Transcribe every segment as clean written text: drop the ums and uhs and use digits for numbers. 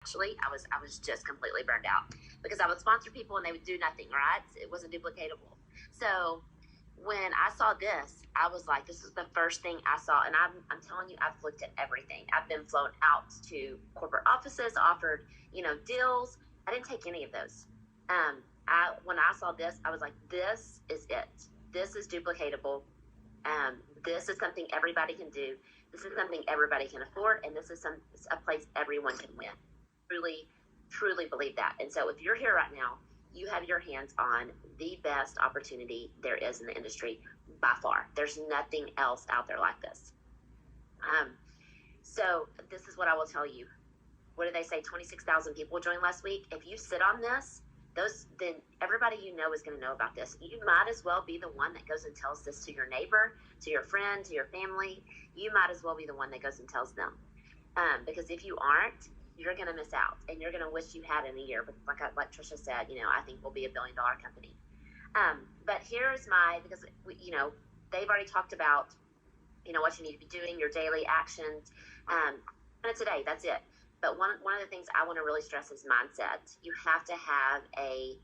Actually, I was just completely burned out because I would sponsor people and they would do nothing, right? It wasn't duplicatable. So when I saw this, I was like, this is the first thing I saw. And I'm telling you, I've looked at everything. I've been flown out to corporate offices, offered, deals. I didn't take any of those. When I saw this, I was like, this is it. This is duplicatable. This is something everybody can do. This is something everybody can afford. And this is a place everyone can win. Truly, truly believe that. And so if you're here right now, you have your hands on the best opportunity there is in the industry by far. There's nothing else out there like this. So this is what I will tell you. What did they say? 26,000 people joined last week. If you sit on this, then everybody you know is going to know about this. You might as well be the one that goes and tells this to your neighbor, to your friend, to your family. You might as well be the one that goes and tells them. Because if you aren't, you're going to miss out, and you're going to wish you had in a year. But like Trisha said, I think we'll be $1 billion company. But here's because they've already talked about, what you need to be doing, your daily actions. And today, that's it. But one of the things I want to really stress is mindset. You have to have a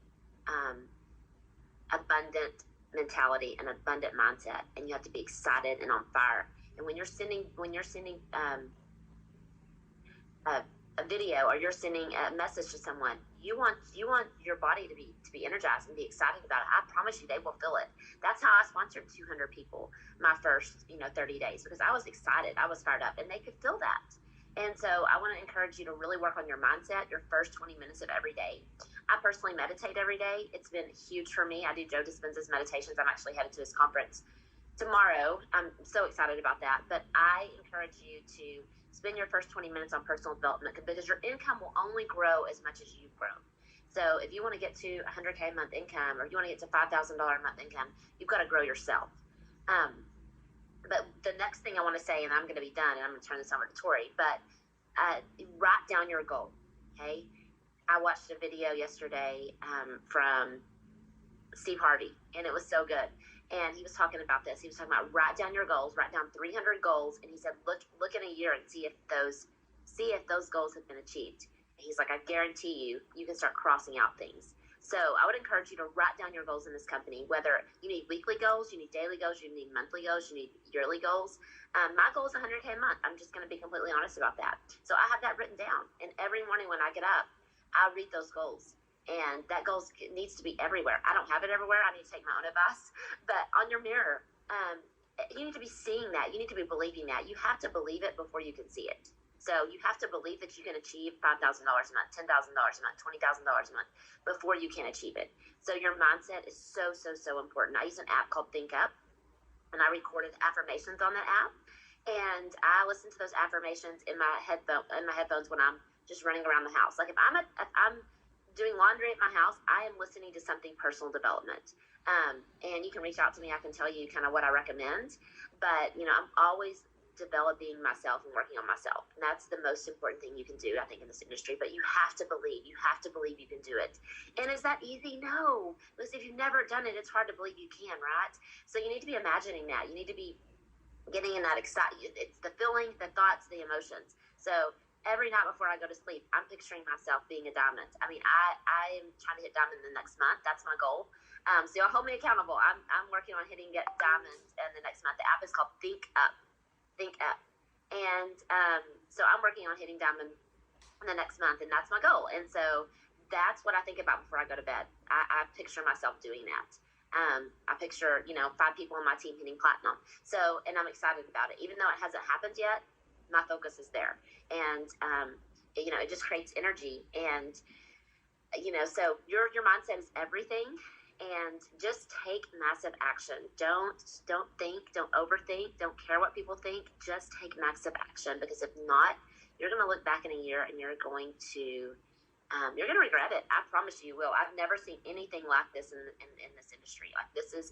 abundant mentality, an abundant mindset, and you have to be excited and on fire. And when you're sending a video, or you're sending a message to someone, you want your body to be energized and be excited about it. I promise you, they will feel it. That's how I sponsored 200 people my first 30 days, because I was excited, I was fired up, and they could feel that. And so I want to encourage you to really work on your mindset your first 20 minutes of every day. I personally meditate every day. It's been huge for me. I do Joe Dispenza's meditations. I'm actually headed to his conference tomorrow. I'm so excited about that. But I encourage you to spend your first 20 minutes on personal development, because your income will only grow as much as you grow. So if you want to get to 100K a month income, or you want to get to $5,000 a month income, you've got to grow yourself. But the next thing I want to say, and I'm going to be done, and I'm going to turn this over to Tori, but write down your goal, okay? I watched a video yesterday from Steve Harvey, and it was so good. And he was talking about this. He was talking about write down your goals, write down 300 goals, and he said, look in a year and see if those goals have been achieved. And he's like, I guarantee you can start crossing out things. So I would encourage you to write down your goals in this company, whether you need weekly goals, you need daily goals, you need monthly goals, you need yearly goals. My goal is 100K a month. I'm just going to be completely honest about that. So I have that written down. And every morning when I get up, I read those goals. And that goal needs to be everywhere. I don't have it everywhere. I need to take my own advice. But on your mirror, you need to be seeing that. You need to be believing that. You have to believe it before you can see it. So you have to believe that you can achieve $5,000 a month, $10,000 a month, $20,000 a month before you can achieve it. So your mindset is so, so, so important. I use an app called Think Up, and I recorded affirmations on that app. And I listen to those affirmations in my headphones when I'm just running around the house. Like if I'm doing laundry at my house, I am listening to something personal development. And you can reach out to me. I can tell you kind of what I recommend. But, I'm always developing myself and working on myself. And that's the most important thing you can do, I think, in this industry. But you have to believe. You have to believe you can do it. And is that easy? No. Because if you've never done it, it's hard to believe you can, right? So you need to be imagining that. You need to be getting in that excitement. It's the feeling, the thoughts, the emotions. So every night before I go to sleep, I'm picturing myself being a diamond. I mean, I am trying to hit diamond in the next month. That's my goal. So y'all hold me accountable. I'm working on hitting diamonds in the next month. The app is called Think Up. Think Up. And so I'm working on hitting diamond in the next month, and that's my goal. And so that's what I think about before I go to bed. I picture myself doing that. I picture, 5 people on my team hitting platinum. So, and I'm excited about it. Even though it hasn't happened yet, my focus is there. And, it just creates energy. And, so your mindset is everything. And just take massive action. Don't think, don't overthink, don't care what people think. Just take massive action, because if not, you're going to look back in a year and you're going to regret it. I promise you will. I've never seen anything like this in this industry. Like, this is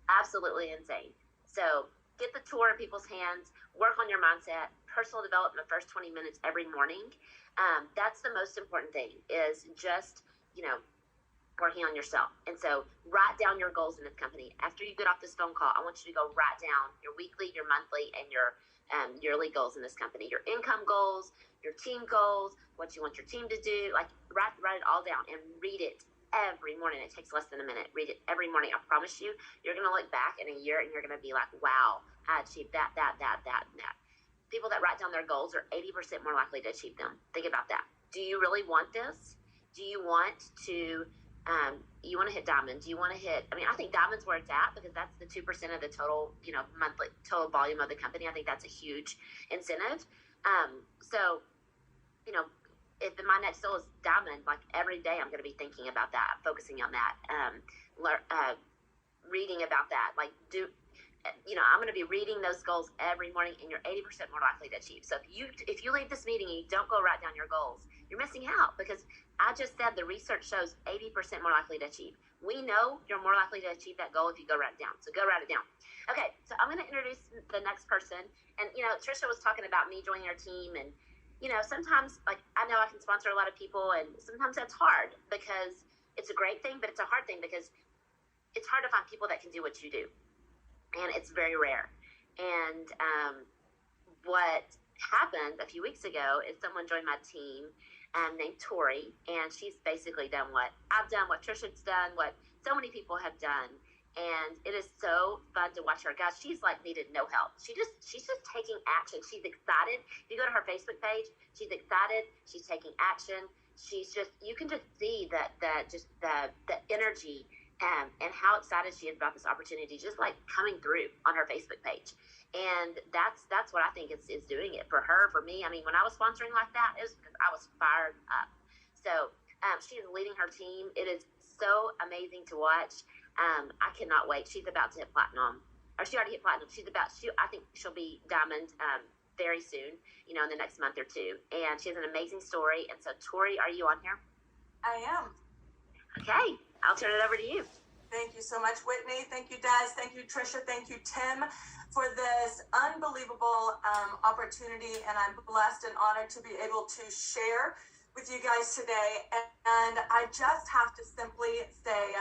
absolutely insane. So get the tour in people's hands, work on your mindset, personal development, first 20 minutes every morning. That's the most important thing, is just, working on yourself. And so write down your goals in this company. After you get off this phone call, I want you to go write down your weekly, your monthly, and your yearly goals in this company, your income goals, your team goals, what you want your team to do. Like write it all down and read it every morning. It takes less than a minute. Read it every morning. I promise you, you're going to look back in a year and you're going to be like, wow, I achieved that, and that. People that write down their goals are 80% more likely to achieve them. Think about that. Do you really want this? Do you want to you want to hit diamond? Do you want to hit, I mean, I think diamond's where it's at because that's the 2% of the total, monthly total volume of the company. I think that's a huge incentive. So, if my next goal is diamond, like every day I'm going to be thinking about that, focusing on that, reading about that, like I'm going to be reading those goals every morning, and you're 80% more likely to achieve. So if you leave this meeting and you don't go write down your goals, you're missing out because I just said the research shows 80% more likely to achieve. We know you're more likely to achieve that goal if you go write it down. So go write it down. Okay, so I'm going to introduce the next person. And, Trisha was talking about me joining our team. And, sometimes, like, I know I can sponsor a lot of people, and sometimes that's hard because it's a great thing, but it's a hard thing because it's hard to find people that can do what you do. And it's very rare. And what happened a few weeks ago is someone joined my team named Tori, and she's basically done what I've done, what Trisha's done, what so many people have done. And it is so fun to watch her. Guys, she's like needed no help. She's just taking action. She's excited. If you go to her Facebook page, she's excited. She's taking action. She's just, you can just see the energy and how excited she is about this opportunity, just like coming through on her Facebook page. And that's what I think is doing it for her, for me. I mean, when I was sponsoring like that, it was because I was fired up. So she is leading her team. It is so amazing to watch. I cannot wait. She's about to hit platinum, or she already hit platinum. I think she'll be diamond very soon, in the next month or two. And she has an amazing story. And so, Tori, are you on here? I am. Okay, I'll turn it over to you. Thank you so much, Whitney. Thank you, Des. Thank you, Trisha. Thank you, Tim, for this unbelievable opportunity. And I'm blessed and honored to be able to share with you guys today. And I just have to simply say,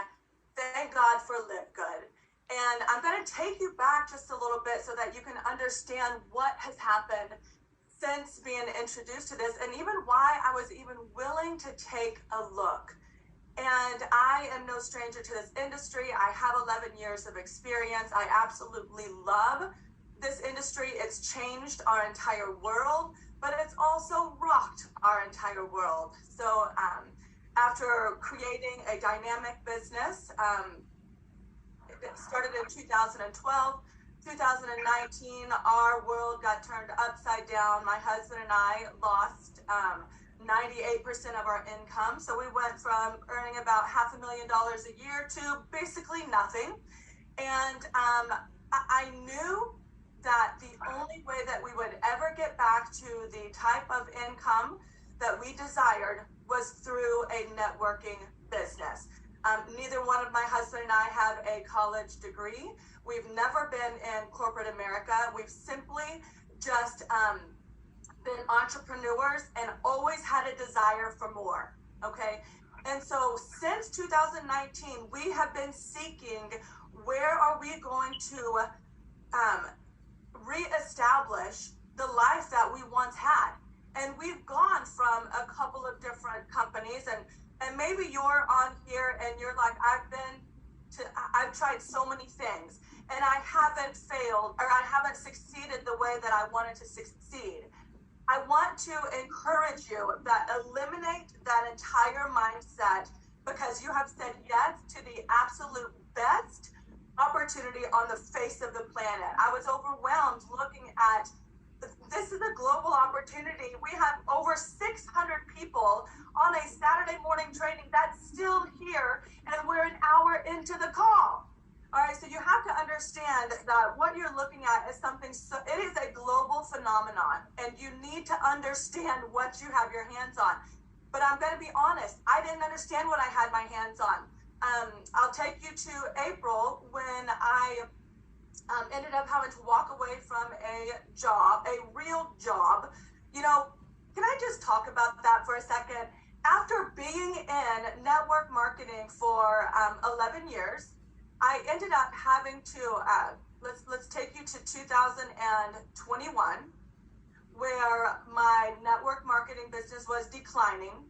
thank God for Live Good. And I'm going to take you back just a little bit so that you can understand what has happened since being introduced to this, and even why I was even willing to take a look. And I am no stranger to this industry. I have 11 years of experience. I absolutely love this industry. It's changed our entire world, but it's also rocked our entire world. So after creating a dynamic business, it started in 2012. 2019, our world got turned upside down. My husband and I lost 98% of our income. So we went from earning about $500,000 a year to basically nothing. And I knew that the only way that we would ever get back to the type of income that we desired was through a networking business. Neither one of my husband and I have a college degree. We've never been in corporate America. We've simply just been entrepreneurs and always had a desire for more, okay? And so since 2019, we have been seeking, where are we going to reestablish the life that we once had? And we've gone from a couple of different companies, and maybe you're on here and you're like, I've tried so many things and I haven't failed, or I haven't succeeded the way that I wanted to succeed. I want to encourage you that eliminate that entire mindset, because you have said yes to the absolute best opportunity on the face of the planet. I was overwhelmed looking at, this is a global opportunity. We have over 600 people on a Saturday morning training that's still here, and we're an hour into the call. All right, so you have to understand that what you're looking at is something, it is a global phenomenon, and you need to understand what you have your hands on. But I'm going to be honest, I didn't understand what I had my hands on. I'll take you to April, when I ended up having to walk away from a job, a real job. Can I just talk about that for a second? After being in network marketing for 11 years, I ended up having to let's take you to 2021, where my network marketing business was declining.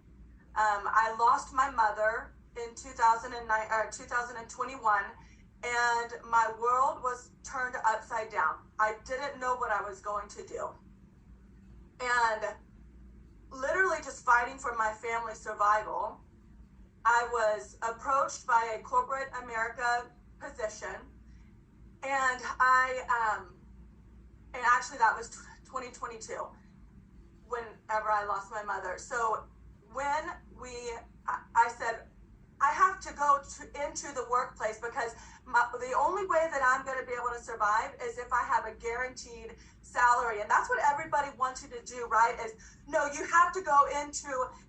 I lost my mother in 2021, and my world was turned upside down. I didn't know what I was going to do. And literally just fighting for my family's survival, I was approached by a corporate America position, and and actually that was 2022, whenever I lost my mother. So when I said, I have to go into the workplace because the only way that I'm going to be able to survive is if I have a guaranteed salary. And that's what everybody wants you to do, right? Is, no, you have to go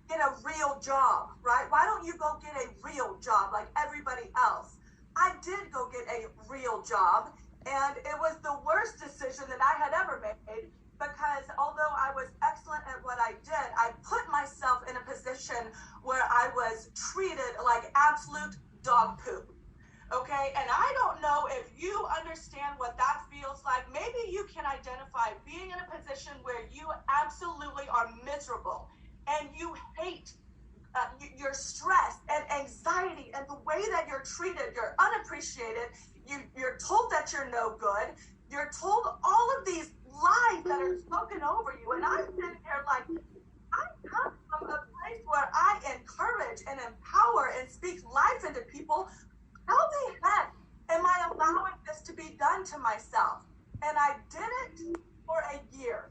get a real job, right? Why don't you go get a real job like everybody else? I did go get a real job, and it was the worst decision that I had ever made, because although I was excellent at what I did, I put myself in a position where I was treated like absolute dog poop. Okay, and I don't know if you understand what that feels like. Maybe you can identify being in a position where you absolutely are miserable and you hate your stress and anxiety and the way that you're treated. You're unappreciated. You're told that you're no good. You're told all of these lies that are spoken over you. And I'm sitting here like, I come from a place where I encourage and empower and speak life into people. How the heck am I allowing this to be done to myself? And I did it for a year.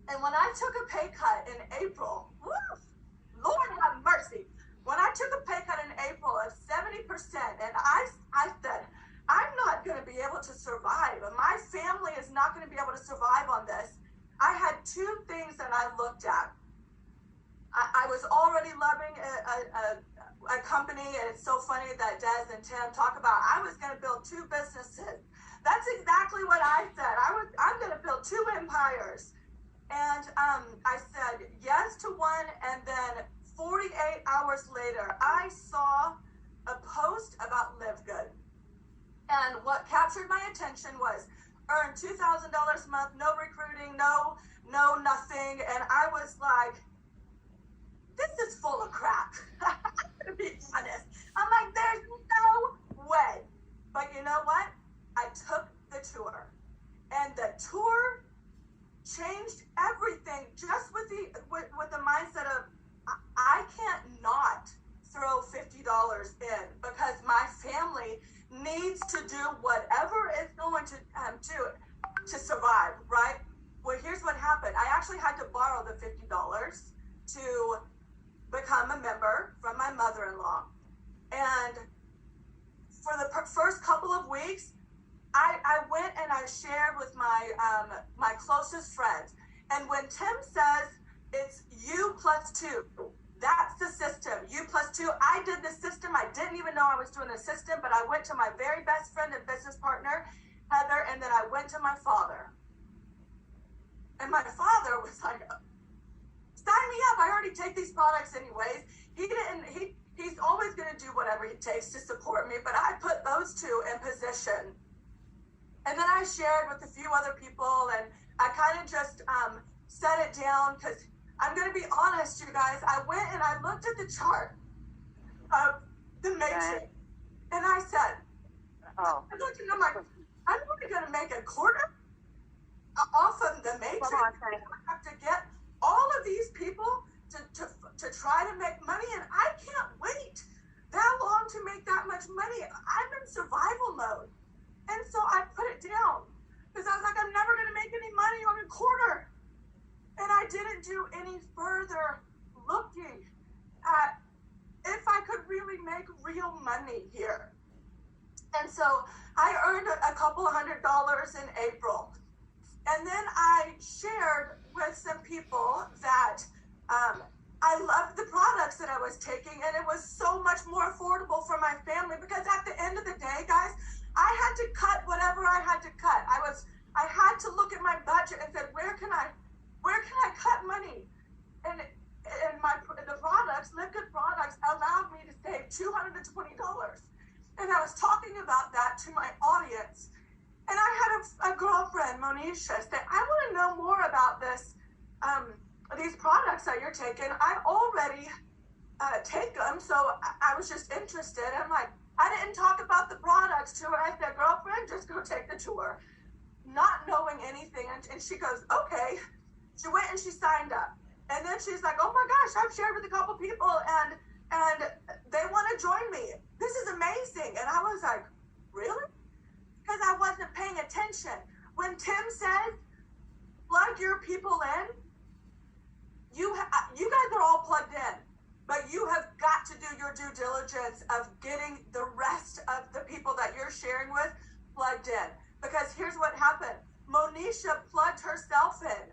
And when I took a pay cut in April, Lord have mercy. When I took a pay cut in April of 70%, and I said, I'm not going to be able to survive. My family is not going to be able to survive on this. I had two things that I looked at. I was already loving a company, and it's so funny that Des and Tim talk about, I was going to build two businesses. That's exactly what I said. I'm going to build two empires. And I said yes to one, and then 48 hours later, I saw a post about Live Good. And what captured my attention was earn $2,000 a month, no recruiting, no nothing. And I was like, this is full of crap. I'm going to be honest. I'm like, there's no way. But you know what? I took the tour. And the tour changed everything, just with the mindset of, I can't not throw $50 in, because my family needs to do whatever it's going to do to survive, right? Well, here's what happened. I actually had to borrow the $50 to become a member from my mother-in-law. And for the first couple of weeks, I went and I shared with my my closest friends. And when Tim says it's you plus two, that's the system. You plus two. I did the system. I didn't even know I was doing the system, but I went to my very best friend and business partner, Heather, and then I went to my father. And my father was like, sign me up. I already take these products anyways. He's always going to do whatever he takes to support me, but I put those two in position. And then I shared with a few other people, and I kind of just set it down, because I'm going to be honest, you guys. I went and I looked at the chart of the matrix, and I said, I looked and I'm like, I'm only going to make a quarter off of the matrix. I have to get all of these people to try to make money, and I can't wait that long to make that much money. I'm in survival mode. And so I put it down, because I was like, I'm never going to make any money on a quarter. And I didn't do any further looking at if I could really make real money here. And so I earned a couple $100 in April. And then I shared with some people that I loved the products that I was taking, and it was so much more affordable for my family, because at the end of the day, guys, I had to cut whatever I had to cut. I had to look at my budget and said, where can I cut money? And the products, Live Good products, allowed me to save $220. And I was talking about that to my audience, and I a girlfriend, Monisha, said, I want to know more about these products that you're taking. I already take them, so I was just interested. I'm like, I didn't talk about the products to her. I said, girlfriend, just go take the tour. Not knowing anything. And she goes, okay. She went and she signed up. And then she's like, oh my gosh, I've shared with a couple people and they want to join me. This is amazing. And I was like, really? Because I wasn't paying attention. When Tim said, plug your people in, you guys are all plugged in, but you have got to do your due diligence of getting the rest of the people that you're sharing with plugged in. Because here's what happened. Monisha plugged herself in.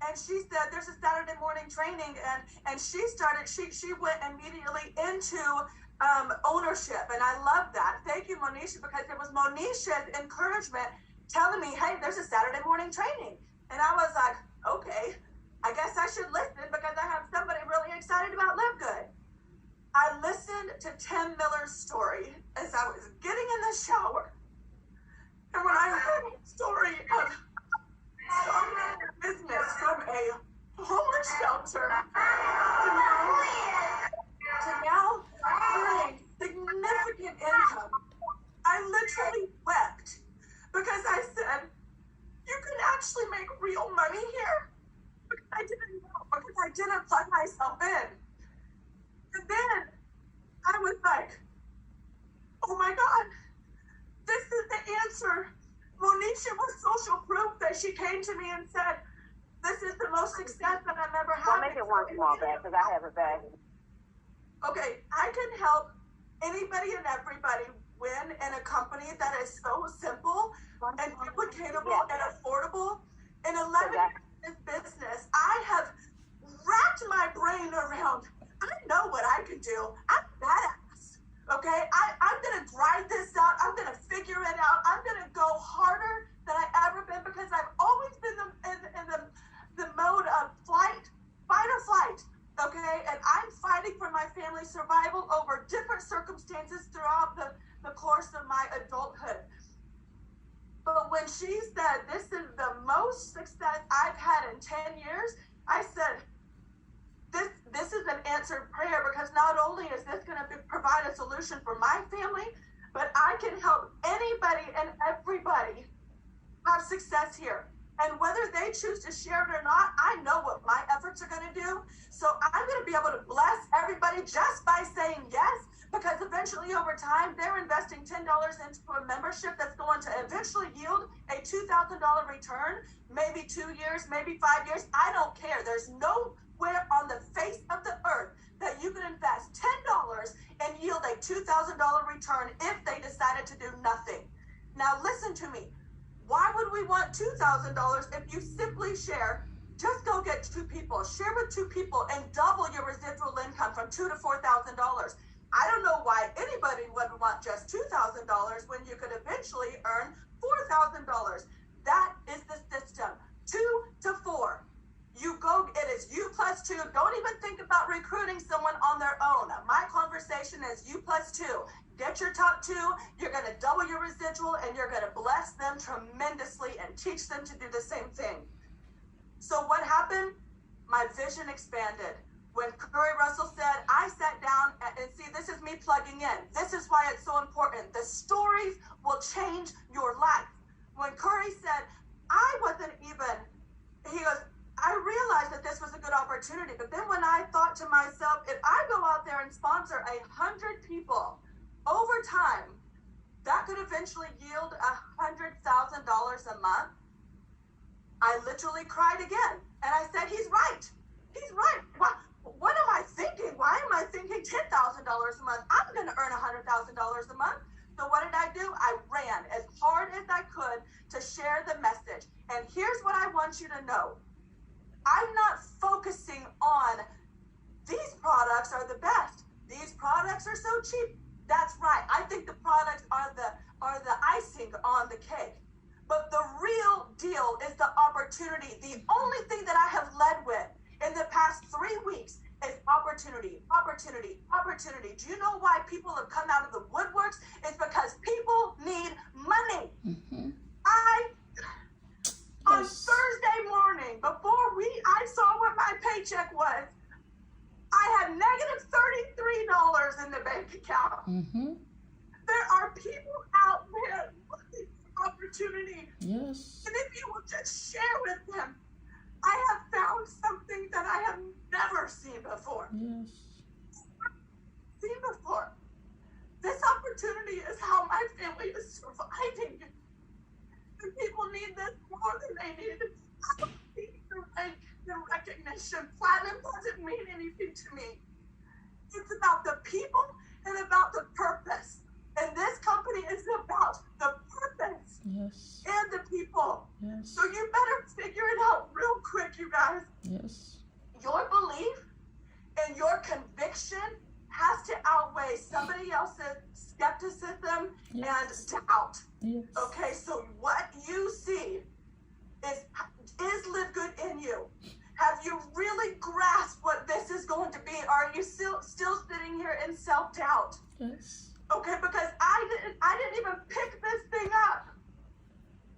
And she said, there's a Saturday morning training, and she went immediately into ownership. And I love that. Thank you, Monisha, because it was Monisha's encouragement telling me, hey, there's a Saturday morning training. And I was like, okay, I guess I should listen because I have somebody really excited about Live Good. I listened to Tim Miller's story as I was getting in the shower. And when I heard the story of starting a business from a homeless shelter to now earning significant income, I literally wept because I said, you can actually make real money here? Because I didn't know, because I didn't plug myself in. And then I was like, oh my God, this is the answer. Monisha was social proof that she came to me and said, this is the most success that I've ever had. I'll make it one small bag because I have a bag. Okay, I can help anybody and everybody win in a company that is so simple and duplicatable and affordable. In 11 years in business, I have wrapped my brain around, I know what I can do. I'm badass. Okay, I'm gonna grind this out. I'm gonna figure it out. I'm gonna go harder than I ever been because I've always been in the mode of fight or flight. Okay, and I'm fighting for my family's survival over different circumstances throughout the course of my adulthood. But when she said this is the most success I've had in 10 years, I said, this is an answered prayer because not only is this going to provide a solution for my family, but I can help anybody and everybody have success here. And whether they choose to share it or not, I know what my efforts are going to do. So I'm going to be able to bless everybody just by saying yes, because eventually over time, they're investing $10 into a membership that's going to eventually yield a $2,000 return, maybe 2 years, maybe 5 years. I don't care. There's nowhere on the face of the earth that you can invest $10 and yield a $2,000 return if they decided to do nothing. Now listen to me. Why would we want $2,000 if you simply share? Just go get 2 people, share with 2 people, and double your residual income from $2,000 to $4,000. I don't know why anybody would want just $2,000 when you could eventually earn $4,000. That is the system. 2 to 4. You go, it is you plus 2. Don't even think about recruiting someone on their own. My conversation is you plus 2. Get your top 2. You're going to double your residual and you're going to bless them tremendously and teach them to do the same thing. So what happened? My vision expanded. When Curry Russell said, I sat down and see, this is me plugging in. This is why it's so important. The stories will change your life. When Curry said, I wasn't even, he goes, I realized that this was a good opportunity. But then when I thought to myself, if I go out there and sponsor 100 people over time, that could eventually yield $100,000 a month. I literally cried again. And I said, he's right. He's right. What am I thinking? Why am I thinking $10,000 a month? I'm going to earn $100,000 a month. So what did I do? I ran as hard as I could to share the message. And here's what I want you to know. I'm not focusing on these products are the best. These products are so cheap. That's right. I think the products are the icing on the cake. But the real deal is the opportunity. The only thing that I have led with in the past 3 weeks is opportunity, opportunity, opportunity. Do you know why people have come out of the woodworks? It's because people need money. Mm-hmm. On Thursday morning, before I saw what my paycheck was, I had negative $33 in the bank account. Mm-hmm. There are people out there looking for opportunity. Yes. And if you will just share with them, I have found something that I have never seen before. Yes. Seen before. This opportunity is how my family is surviving. And people need this more than they need. I don't need the rank, the recognition. Platinum doesn't mean anything to me. It's about the people and about the purpose. And this company is about the purpose. Yes. And the people. Yes. So you better figure it out real quick, you guys. Yes. Your belief and your conviction has to outweigh somebody else's skepticism and doubt. Yes. Okay, so what you see is Live Good in you. Have you really grasped what this is going to be? Or are you still sitting here in self-doubt? Yes. Okay, because I didn't even pick this thing up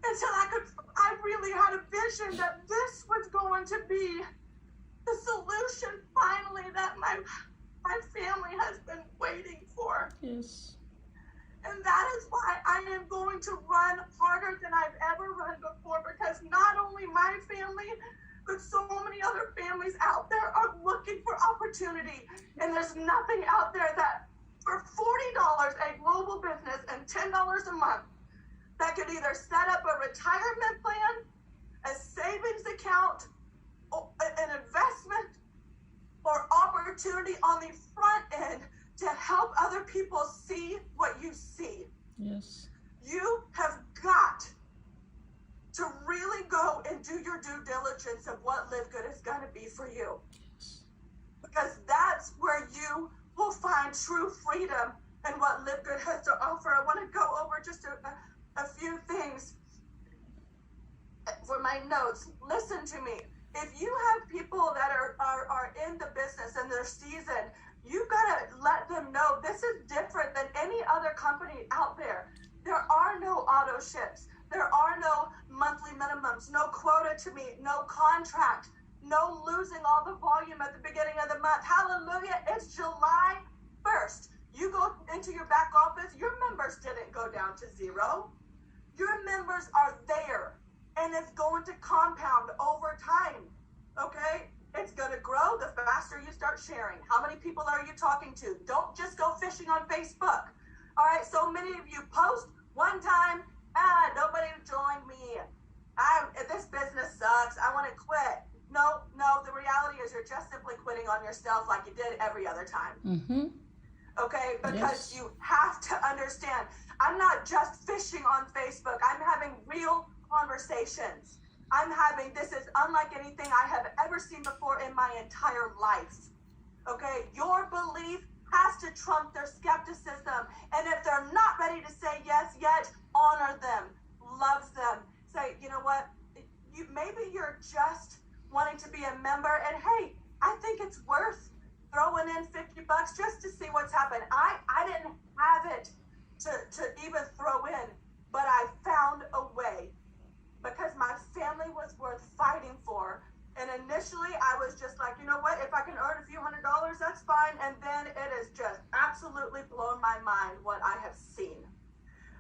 until I really had a vision that this was going to be the solution finally that my family has been waiting for. Yes. And that is why I am going to run harder than I've ever run before, because not only my family, but so many other families out there are looking for opportunity. And there's nothing out there that for $40, a global business, and $10 a month, that could either set up a retirement plan, a savings account, an investment, or opportunity on the front end to help other people see what you see. Yes. You have got to really go and do your due diligence of what Live Good is going to be for you. Yes. Because that's where you will find true freedom and what Live Good has to offer. I want to go over just a few things for my notes. Listen to me. If you have people that are in the business and they're seasoned, you gotta let them know this is different than any other company out there. There are no auto ships. There are no monthly minimums, no quota to meet, no contract, no losing all the volume at the beginning of the month. Hallelujah, it's July 1st. You go into your back office, your members didn't go down to zero. Your members are there, and it's going to compound over time, okay? It's going to grow the faster you start sharing. How many people are you talking to? Don't just go fishing on Facebook. All right, so many of you post one time, nobody joined me. This business sucks. I want to quit. No, the reality is you're just simply quitting on yourself like you did every other time. Mm-hmm. Okay, because Yes. you have to understand, I'm not just fishing on Facebook. I'm having real conversations. This is unlike anything I have ever seen before in my entire life. Okay, your belief has to trump their skepticism. And if they're not ready to say yes yet, honor them, love them. Say, you know what, maybe you're just wanting to be a member, and hey, I think it's worth throwing in $50 just to see what's happened. I didn't have it to even throw in, but I found a way because my family was worth fighting for. And initially I was just like, you know what, if I can earn a few $100s, that's fine. And then it has just absolutely blown my mind what I have seen.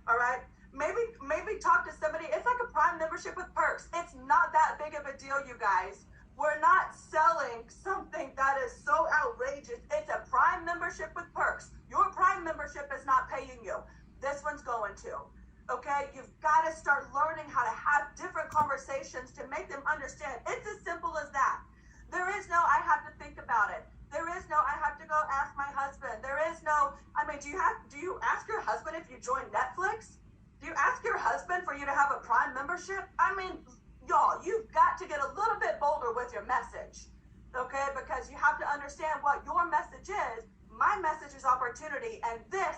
All right, maybe talk to somebody. It's like a Prime membership with perks. It's not that big of a deal, you guys. We're not selling something that is so outrageous. It's a Prime membership with perks. Your Prime membership is not paying you. This one's going to. Okay, you've got to start learning how to have different conversations to make them understand. It's as simple as that. There is no, I have to think about it. There is no, I have to go ask my husband. There is no, do you ask your husband if you join Netflix? Do you ask your husband for you to have a Prime membership? Y'all, you've got to get a little bit bolder with your message, okay? Because you have to understand what your message is. My message is opportunity, and this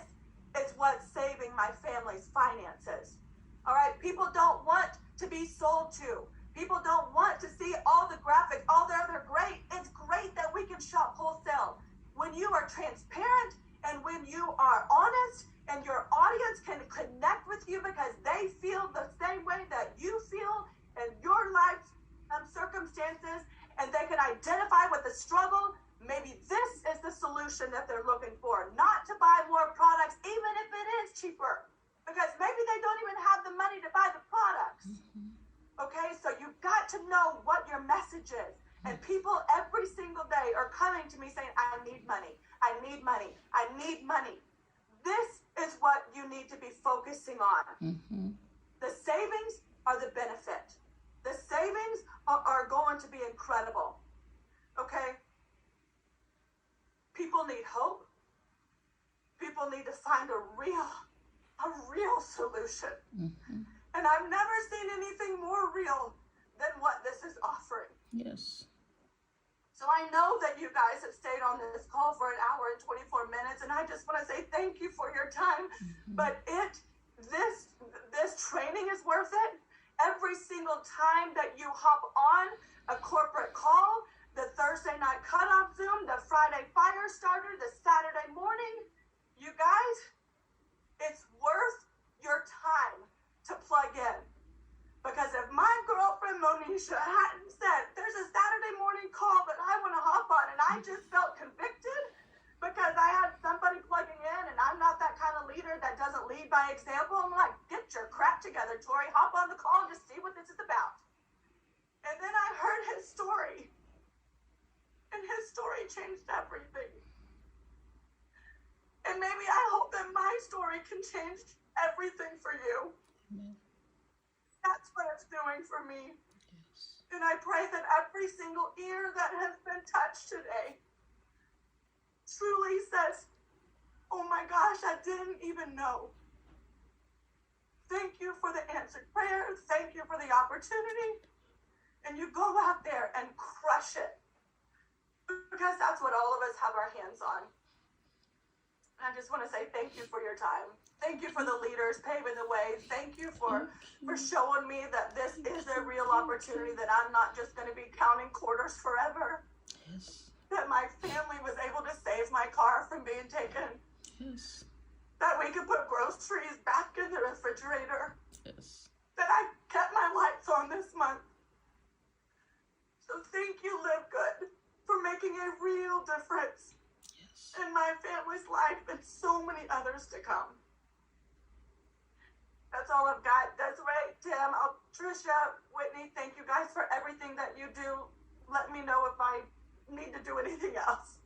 is what's saving my family's finances. All right, people don't want to be sold to. People don't want to see all the graphics. Oh, they're great. It's great that we can shop wholesale. When you are transparent and when you are honest and your audience can connect with you because they feel the same way that you feel, in your life circumstances, and they can identify with the struggle. Maybe this is the solution that they're looking for, not to buy more products, even if it is cheaper, because maybe they don't even have the money to buy the products. Okay, so you've got to know what your message is. And people every single day are coming to me saying, I need money, I need money, I need money. This is what you need to be focusing on. The savings are the benefit. The savings are going to be incredible. Okay? People need hope. People need to find a real solution. And I've never seen anything more real than what this is offering. Yes. So I know that you guys have stayed on this call for an hour and 24 minutes, and I just want to say thank you for your time. But this training is worth it. Every single time that you hop on a corporate call, the Thursday night cutoff Zoom, the Friday fire starter, the Saturday morning, you guys, it's worth your time to plug in. Because if my girlfriend Monisha hadn't said, there's a Saturday morning call that I want to hop on, and I just felt convicted because I had somebody plugging in, and I'm not that kind of leader that doesn't lead by example. I'm like, get your crap together, Tori. Hop on the call and just see what this is about. And then I heard his story, and his story changed everything. And maybe I hope that my story can change everything for you. Amen. That's what it's doing for me. Yes. And I pray that every single ear that has been touched today truly says, oh my gosh, I didn't even know. Thank you for the answered prayer. Thank you for the opportunity. And you go out there and crush it. Because that's what all of us have our hands on. I just want to say thank you for your time. Thank you for the leaders paving the way. Thank you for showing me that this is a real opportunity, that I'm not just going to be counting quarters forever. Yes. That my family was able to save my car from being taken. Yes. That we could put groceries back in the refrigerator. Yes. That I kept my lights on this month. So thank you, Live Good, for making a real difference in my family's life and so many others to come. That's all I've got. Desiree, Tim, Trisha, Whitney, thank you guys for everything that you do. Let me know if I need to do anything else.